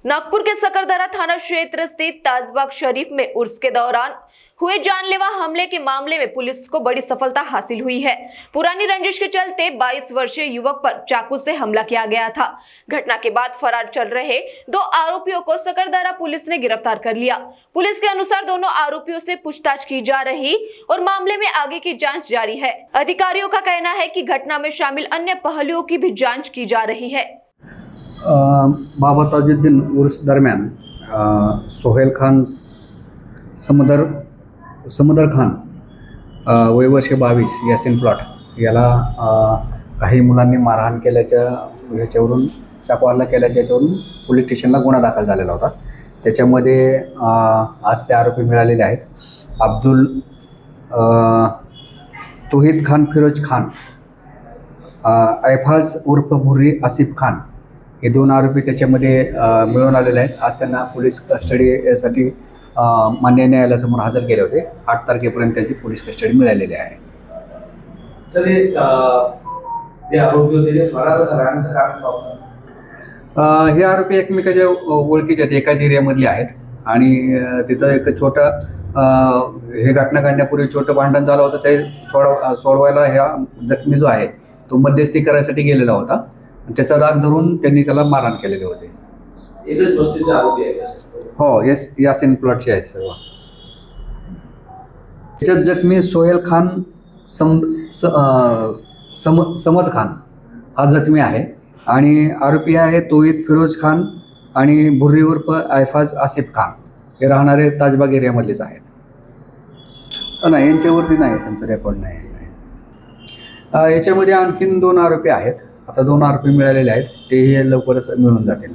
नागपुर के सकरदरा थाना क्षेत्र स्थित ताजबाग शरीफ में उर्स के दौरान हुए जानलेवा हमले के मामले में पुलिस को बड़ी सफलता हासिल हुई है। पुरानी रंजिश के चलते 22 वर्षीय युवक पर चाकू से हमला किया गया था। घटना के बाद फरार चल रहे 2 आरोपियों को सकरदरा पुलिस ने गिरफ्तार कर लिया। पुलिस के अनुसार दोनों आरोपियों से पूछताछ की जा रही और मामले में आगे की जाँच जारी है। अधिकारियों का कहना है कि घटना में शामिल अन्य पहलुओं की भी जाँच की जा रही है। बाबा ताजुद्दीन उर्स दरम्यान सोहेल खान समदर खान वय वर्ष 22 यासिन प्लॉट याला काही मुलांनी मारहाण केल्याच्या ह्याच्यावरून चाकू हल्ला केल्याच्या ह्याच्यावरून पोलीस स्टेशनला गुन्हा दाखल झालेला होता। त्याच्यामध्ये आज ते आरोपी मिळालेले आहेत। अब्दुल तोहीद खान फिरोज खान, ऐफाज उर्फ भुर्री आसिफ खान हे 2 आरोपी त्याच्यामध्ये मिळून आलेले आहेत। आज त्यांना पोलीस कस्टडीसाठी मान्य न्यायालयासमोर हजर केले होते। 8 तारखेपर्यंत त्याची पोलीस कस्टडी मिळालेली आहे। हे आरोपी एकमेकाच्या ओळखीचे आहेत, एकाच एरियामधले आहेत आणि तिथं एक छोटा हे घटना घडण्यापूर्वी छोटं भांडण झालं होतं। ते सोडवायला ह्या जखमी जो आहे तो मध्यस्थी करायसाठी गेलेला होता। त्याचा राग धरून त्यांनी त्याला मारहाण केलेले होते। एकच बस्तीचे आरोपी आहेत? हो, यासिन प्लॉटचे आहेत सर्व। त्याच्यात जखमी सोहेल खान समद खान हा जखमी आहे आणि आरोपी आहे तोहीद फिरोज खान आणि भुर्री उर्फ ऐफाज आसिफ खान हे राहणारे ताजबाग एरियामधलेच आहेत। नाही, यांच्यावरती नाही, त्यांचा रेकॉर्ड नाही। याच्यामध्ये आणखीन 2 आरोपी आहेत। आता 2 आरोपी मिळालेले आहेत, तेही लवकरच मिळून जातील।